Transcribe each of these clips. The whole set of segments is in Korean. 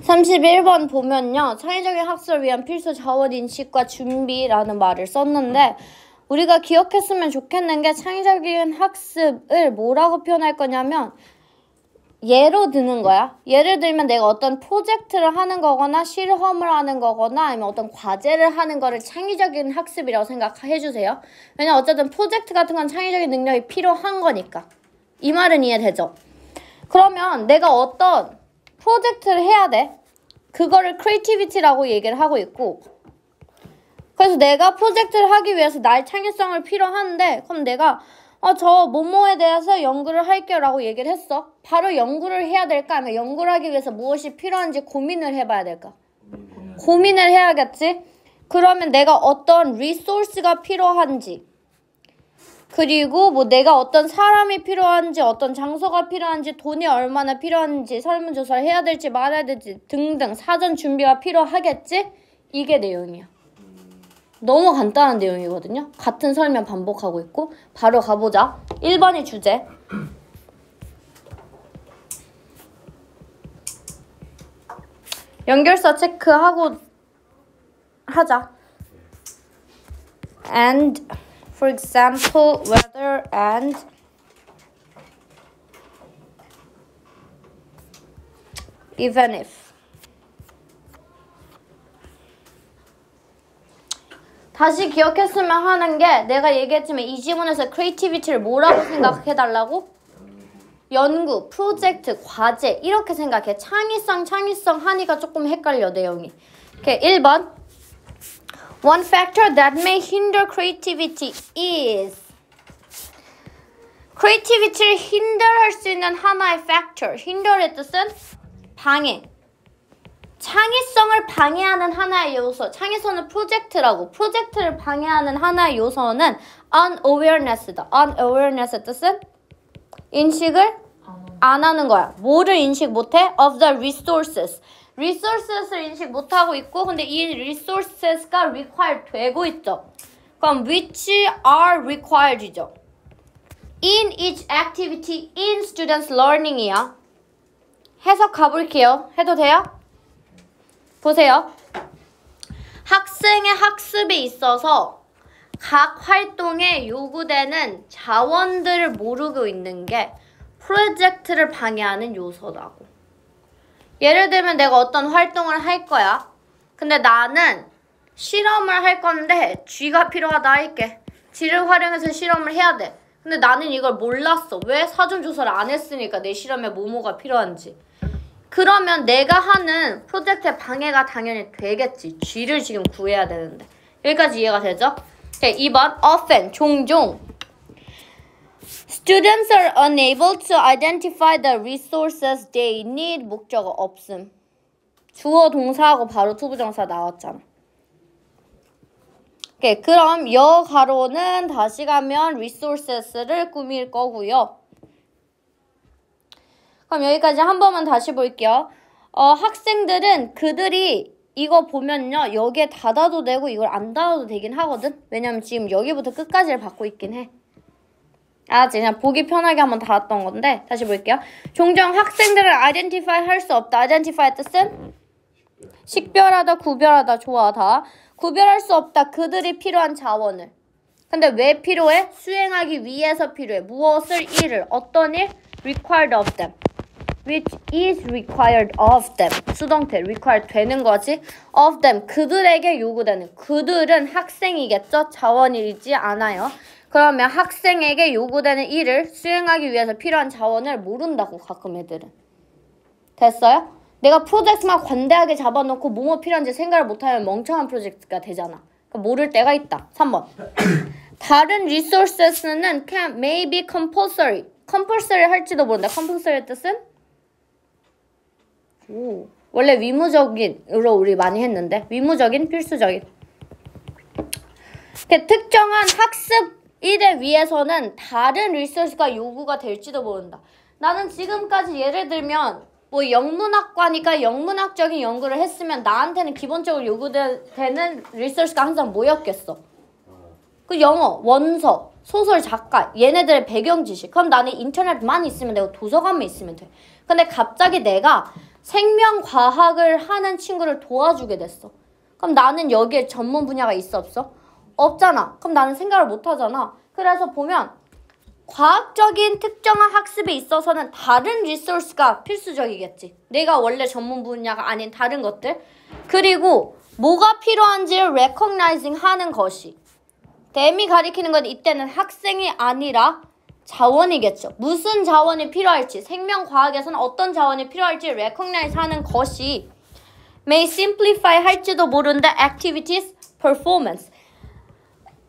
(31번) 보면요. 창의적인 학습을 위한 필수 자원 인식과 준비라는 말을 썼는데 우리가 기억했으면 좋겠는 게 창의적인 학습을 뭐라고 표현할 거냐면 예로 드는 거야. 예를 들면 내가 어떤 프로젝트를 하는 거거나 실험을 하는 거거나 아니면 어떤 과제를 하는 거를 창의적인 학습이라고 생각해 주세요. 왜냐면 어쨌든 프로젝트 같은 건 창의적인 능력이 필요한 거니까. 이 말은 이해되죠? 그러면 내가 어떤 프로젝트를 해야 돼. 그거를 크리에이티비티라고 얘기를 하고 있고 그래서 내가 프로젝트를 하기 위해서 나의 창의성을 필요한데 그럼 내가 저 뭐뭐에 대해서 연구를 할게요 라고 얘기를 했어. 바로 연구를 해야 될까? 아니면 연구를 하기 위해서 무엇이 필요한지 고민을 해봐야 될까? 고민을 해야겠지? 그러면 내가 어떤 리소스가 필요한지 그리고 뭐 내가 어떤 사람이 필요한지 어떤 장소가 필요한지 돈이 얼마나 필요한지 설문조사를 해야 될지 말아야 될지 등등 사전 준비가 필요하겠지? 이게 내용이야. 너무 간단한 내용이거든요. 같은 설명 반복하고 있고 바로 가보자. 1번이 주제. 연결사 체크하고 하자. And for example, whether and even if. 다시 기억했으면 하는 게 내가 얘기했지만 이 지문에서 크리에이티비티를 뭐라고 생각해달라고? 연구, 프로젝트, 과제 이렇게 생각해. 창의성 하니까 조금 헷갈려 내용이. 오케이, 1번 One factor that may hinder creativity is creativity를 hinder할 수 있는 하나의 factor. hinder의 뜻은 방해. 창의성을 방해하는 하나의 요소. 창의성은 프로젝트라고. 프로젝트를 방해하는 하나의 요소는 unawareness다. unawareness의 뜻은 인식을 안 하는 거야. 뭐를 인식 못해? of the resources. resources를 인식 못하고 있고 근데 이 resources가 required 되고 있죠. 그럼 which are required이죠. in each activity in students learning이야. 해석 가볼게요. 해도 돼요? 보세요. 학생의 학습에 있어서 각 활동에 요구되는 자원들을 모르고 있는 게 프로젝트를 방해하는 요소라고. 예를 들면 내가 어떤 활동을 할 거야. 근데 나는 실험을 할 건데 쥐가 필요하다 할게. 쥐를 활용해서 실험을 해야 돼. 근데 나는 이걸 몰랐어. 왜? 사전조사를 안 했으니까 내 실험에 뭐뭐가 필요한지. 그러면 내가 하는 프로젝트의 방해가 당연히 되겠지. 쥐를 지금 구해야 되는데. 여기까지 이해가 되죠? 네, 2번 often, 종종 Students are unable to identify the resources they need. 목적어 없음. 주어 동사하고 바로 투부정사 나왔잖아. 오케이, 그럼 여 가로는 다시 가면 resources를 꾸밀 거고요. 그럼 여기까지 한 번만 다시 볼게요. 학생들은 그들이 이거 보면요. 여기에 닫아도 되고 이걸 안 닫아도 되긴 하거든. 왜냐면 지금 여기부터 끝까지를 받고 있긴 해. 그냥 보기 편하게 한번 닫았던 건데 다시 볼게요. 종종 학생들을 identify 할 수 없다. identify 뜻은 식별하다, 구별하다, 좋아하다. 구별할 수 없다. 그들이 필요한 자원을. 근데 왜 필요해? 수행하기 위해서 필요해. 무엇을? 일을. 어떤 일? required of them. which is required of them. 수동태 required 되는 거지. of them. 그들에게 요구되는. 그들은 학생이겠죠? 자원이지 않아요. 그러면 학생에게 요구되는 일을 수행하기 위해서 필요한 자원을 모른다고 가끔 애들은. 됐어요? 내가 프로젝트만 관대하게 잡아놓고 뭐뭐 필요한지 생각을 못하면 멍청한 프로젝트가 되잖아. 그러니까 모를 때가 있다. 3번. 다른 resources는 may be compulsory. compulsory 할지도 모른다. compulsory의 뜻은? 원래 의무적인으로 우리 많이 했는데 의무적인, 필수적인. 특정한 학습 일에 위해서는 다른 리소스가 요구가 될지도 모른다. 나는 지금까지 예를 들면 뭐 영문학과니까 영문학적인 연구를 했으면 나한테는 기본적으로 요구되는 리소스가 항상 뭐였겠어? 그 영어, 원서, 소설 작가, 얘네들의 배경 지식. 그럼 나는 인터넷만 있으면 되고 도서관만 있으면 돼. 근데 갑자기 내가 생명과학을 하는 친구를 도와주게 됐어. 그럼 나는 여기에 전문 분야가 있어 없어? 없잖아. 그럼 나는 생각을 못 하잖아. 그래서 보면 과학적인 특정한 학습에 있어서는 다른 리소스가 필수적이겠지. 내가 원래 전문 분야가 아닌 다른 것들. 그리고 뭐가 필요한지를 recognizing 하는 것이. 댐이 가리키는 건 이때는 학생이 아니라 자원이겠죠. 무슨 자원이 필요할지, 생명과학에서는 어떤 자원이 필요할지 recognize 하는 것이 may simplify 할지도 모른다 activities performance.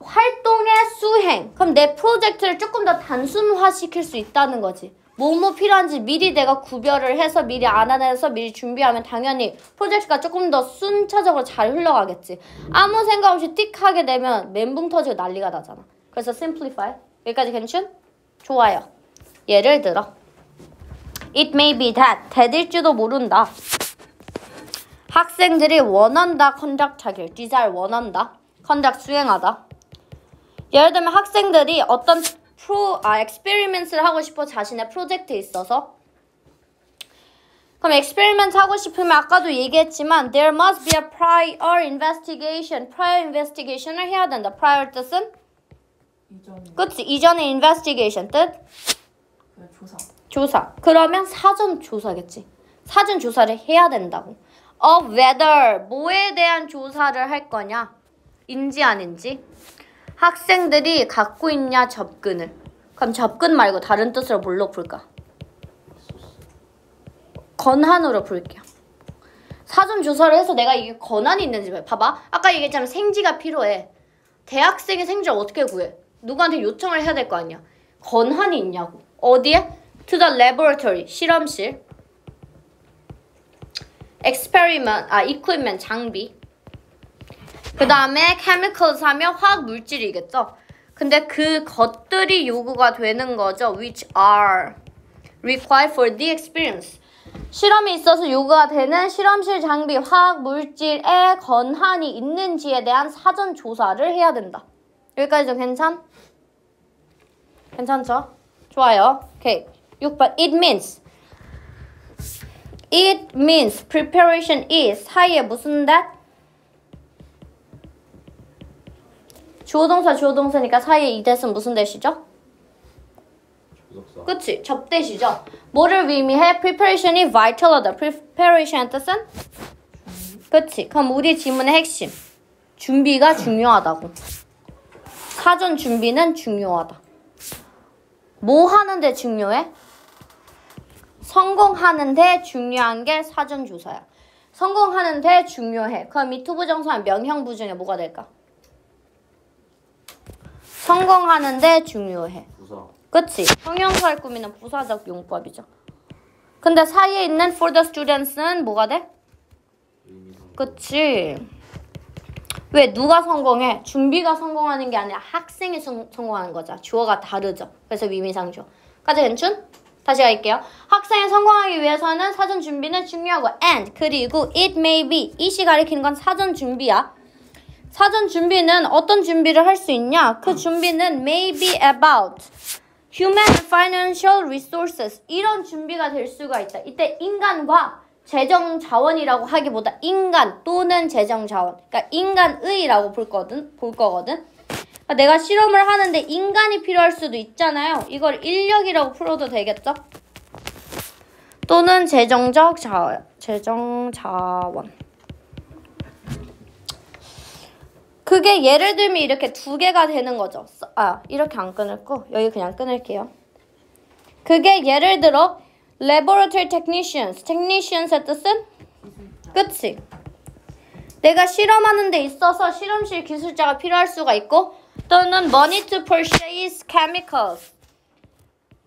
활동의 수행. 그럼 내 프로젝트를 조금 더 단순화시킬 수 있다는 거지. 뭐뭐 필요한지 미리 내가 구별을 해서 미리 알아내서 미리 준비하면 당연히 프로젝트가 조금 더 순차적으로 잘 흘러가겠지. 아무 생각 없이 띡 하게 되면 멘붕 터지고 난리가 나잖아. 그래서 simplify. 여기까지 괜찮? 좋아요. 예를 들어 It may be that. that일지도 모른다. 학생들이 원한다. conduct 하길. desire 원한다. conduct 수행하다. 예를 들면 학생들이 어떤 experiments를 하고 싶어 자신의 프로젝트에 있어서 그럼 experiment 하고 싶으면 아까도 얘기했지만 there must be a prior investigation. prior investigation을 해야 된다. prior 뜻은? 그치? 이전의 investigation 뜻? 조사. 그러면 사전 조사겠지. 사전 조사를 해야 된다고. of whether 뭐에 대한 조사를 할 거냐? 인지 아닌지. 학생들이 갖고 있냐 접근을. 그럼 접근 말고 다른 뜻으로 뭘로 풀까? 권한으로 풀게요. 사전 조사를 해서 내가 이게 권한이 있는지 봐봐. 아까 얘기했잖아. 생지가 필요해. 대학생의 생지를 어떻게 구해? 누구한테 요청을 해야 될 거 아니야. 권한이 있냐고. 어디에? To the laboratory. 실험실. experiment. equipment. 장비. 그 다음에 chemicals 하면 화학 물질이겠죠. 근데 그 것들이 요구가 되는 거죠. which are required for the experience. 실험이 있어서 요구가 되는 실험실 장비, 화학 물질에 권한이 있는지에 대한 사전 조사를 해야 된다. 여기까지 좀 괜찮죠? 좋아요. 오케이. 6번. It means preparation is 사이에 무슨 that? 주어동사니까 사이에 이 that은 무슨 that이죠? 그치? 접대시죠. 뭐를 의미해? preparation이 vital하다. preparation의 뜻은? 그치? 그럼 우리 지문의 핵심. 준비가 중요하다고. 사전 준비는 중요하다. 뭐 하는데 중요해? 성공하는데 중요한 게 사전 조사야. 성공하는데 중요해. 그럼 이 투부정사는 명형부 중에 뭐가 될까? 성공하는데 중요해. 부사. 그치? 형용사를 꾸미는 부사적 용법이죠. 근데 사이에 있는 for the students는 뭐가 돼? 그치? 왜? 누가 성공해? 준비가 성공하는 게 아니라 학생이 성공하는 거죠. 주어가 다르죠. 그래서 위미상주어. 까지 괜춘? 다시 갈게요. 학생이 성공하기 위해서는 사전 준비는 중요하고 and 그리고 it may be it이 가리키는 건 사전 준비야. 사전 준비는 어떤 준비를 할 수 있냐? 그 준비는 may be about human and financial resources 이런 준비가 될 수가 있다. 이때 인간과 재정 자원이라고 하기보다 인간 또는 재정 자원. 그러니까 인간의라고 볼 거거든. 그러니까 내가 실험을 하는데 인간이 필요할 수도 있잖아요. 이걸 인력이라고 풀어도 되겠죠? 또는 재정 자원. 그게 예를 들면 이렇게 두 개가 되는 거죠. 이렇게 안 끊을고 여기 그냥 끊을게요. 그게 예를 들어 laboratory technicians의 뜻은? 그치? 내가 실험하는 데 있어서 실험실 기술자가 필요할 수가 있고 또는 money to purchase chemicals.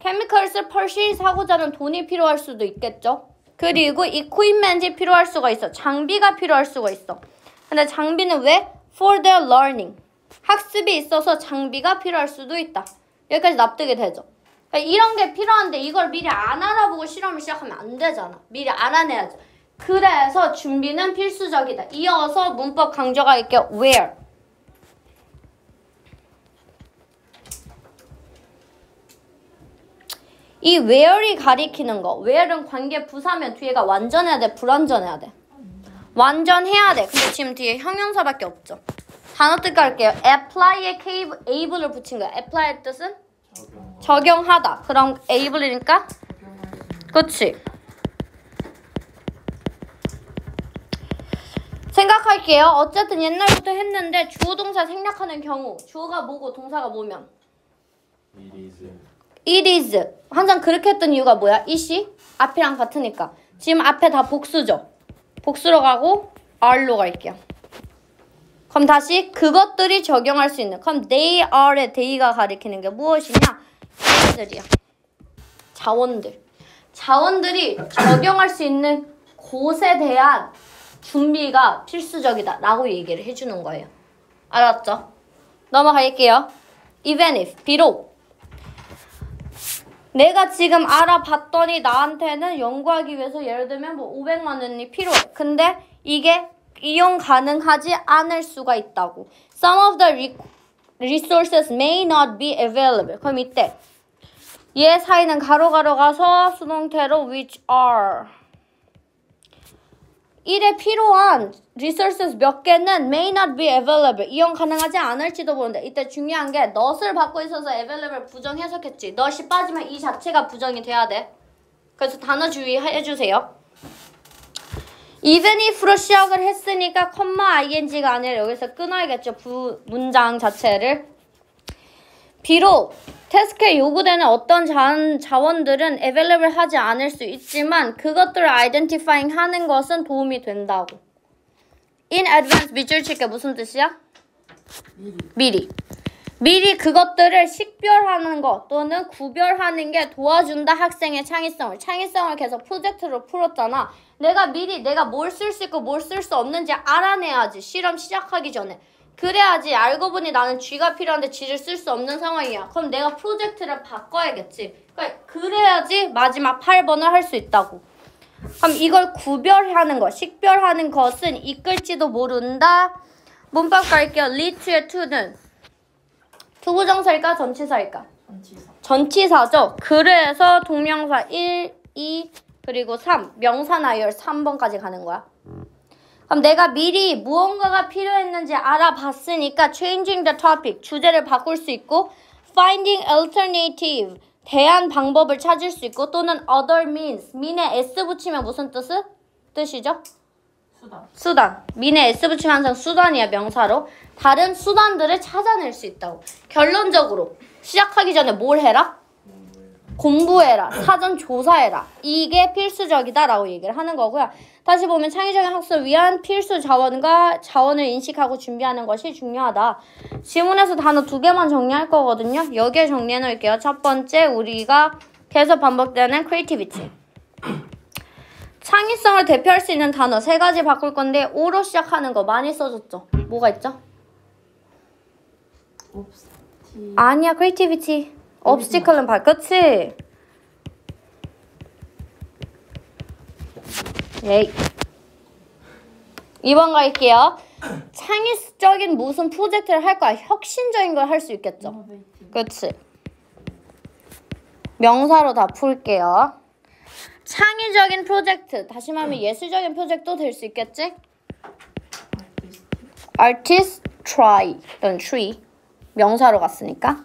chemicals을 purchase 하고자 하는 돈이 필요할 수도 있겠죠. 그리고 equipment이 필요할 수가 있어. 장비가 필요할 수가 있어. 근데 장비는 왜? For their learning. 학습이 있어서 장비가 필요할 수도 있다. 여기까지 납득이 되죠. 그러니까 이런 게 필요한데 이걸 미리 안 알아보고 실험을 시작하면 안 되잖아. 미리 알아내야죠. 그래서 준비는 필수적이다. 이어서 문법 강조가 있게 where. 이 where이 가리키는 거. where은 관계 부사면 뒤에가 완전해야 돼? 불완전해야 돼? 완전해야 돼. 근데 지금 뒤에 형용사밖에 없죠. 단어 뜻 갈게요. apply에 able을 붙인 거야. apply의 뜻은? 적용하다. 그럼 able이니까? 그치. 생각할게요. 어쨌든 옛날부터 했는데 주어 동사 생략하는 경우 주어가 뭐고 동사가 뭐면? It is. 항상 그렇게 했던 이유가 뭐야? it이 앞이랑 같으니까. 지금 앞에 다 복수죠. 복수로 가고 are로 갈게요. 그럼 다시 그것들이 적용할 수 있는. 그럼 they are의 they가 가리키는 게 무엇이냐? 얘들이야. 자원들. 자원들이 적용할 수 있는 곳에 대한 준비가 필수적이다 라고 얘기를 해주는 거예요. 알았죠? 넘어갈게요. Even if, 비록 내가 지금 알아봤더니 나한테는 연구하기 위해서 예를 들면 뭐 500만 원이 필요해. 근데 이게 이용 가능하지 않을 수가 있다고. Some of the resources may not be available. 그럼 이때 얘 사이는 가로 가서 수동태로 which are 일에 필요한 resources 몇 개는 may not be available. 이용 가능하지 않을지도 모른다. 이때 중요한 게 not을 받고 있어서 available 부정 해석했지. not이 빠지면 이 자체가 부정이 돼야 돼. 그래서 단어 주의해주세요. even if로 시작을 했으니까 컴마 ing가 아니라 여기서 끊어야겠죠. 문장 자체를. 비록 태스크에 요구되는 어떤 자원들은 available 하지 않을 수 있지만 그것들을 identifying 하는 것은 도움이 된다고. in advance 밑줄 칠게 무슨 뜻이야? 미리 그것들을 식별하는 것 또는 구별하는 게 도와준다 학생의 창의성을. 창의성을 계속 프로젝트로 풀었잖아. 내가 뭘 쓸 수 있고 뭘 쓸 수 없는지 알아내야지. 실험 시작하기 전에. 그래야지 알고 보니 나는 G가 필요한데 G를 쓸 수 없는 상황이야. 그럼 내가 프로젝트를 바꿔야겠지. 그래야지 마지막 8번을 할 수 있다고. 그럼 이걸 구별하는 것, 식별하는 것은 이끌지도 모른다. 문법 갈게요. lead to의 to는 투부정사일까 전치사일까? 전치사죠. 그래서 동명사 1, 2, 그리고 3. 명사 나열 3번까지 가는 거야. 그럼 내가 미리 무언가가 필요했는지 알아봤으니까 changing the topic, 주제를 바꿀 수 있고 finding alternative, 대안 방법을 찾을 수 있고 또는 other means, mean에 s 붙이면 무슨 뜻이죠? 수단. mean에 s 붙이면 항상 수단이야, 명사로. 다른 수단들을 찾아낼 수 있다고. 결론적으로 시작하기 전에 뭘 해라? 공부해라. 사전 조사해라. 이게 필수적이다라고 얘기를 하는 거고요. 다시 보면 창의적인 학습을 위한 필수 자원과 자원을 인식하고 준비하는 것이 중요하다. 지문에서 단어 2개만 정리할 거거든요. 여기에 정리해 놓을게요. 첫 번째, 우리가 계속 반복되는 creativity. 창의성을 대표할 수 있는 단어 3가지 바꿀 건데 O로 시작하는 거 많이 써줬죠? 뭐가 있죠? 아니야, creativity. obstacle는 그치? 예이. 2번 갈게요. 창의적인 무슨 프로젝트를 할 거야. 혁신적인 걸 할 수 있겠죠? 그치? 명사로 다 풀게요. 창의적인 프로젝트. 다시 말하면 예술적인 프로젝트도 될 수 있겠지? artist, try, 또는 tree. 명사로 갔으니까.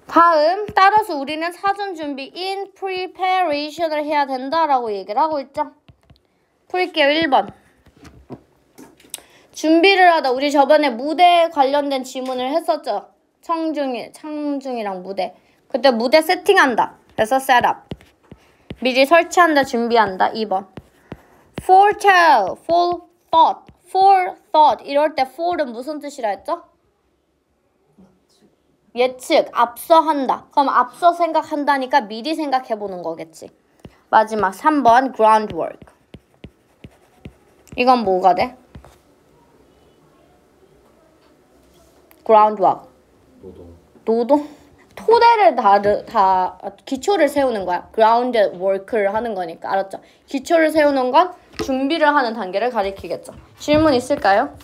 다음, 따라서 우리는 사전 준비 in preparation을 해야 된다라고 얘기를 하고 있죠. 풀게요. 1번. 준비를 하다. 우리 저번에 무대 관련된 지문을 했었죠. 창중이랑 무대. 그때 무대 세팅한다. 그래서 setup. 미리 설치한다, 준비한다. 2번. foretell, forethought. 이럴 때 for은 무슨 뜻이라 했죠? 예측, 앞서 한다. 그럼 앞서 생각한다니까 미리 생각해보는 거겠지. 마지막 3번 groundwork. 이건 뭐가 돼? groundwork. 노동? 토대를 다 기초를 세우는 거야. groundwork를 하는 거니까. 알았죠? 기초를 세우는 건 준비를 하는 단계를 가리키겠죠. 질문 있을까요?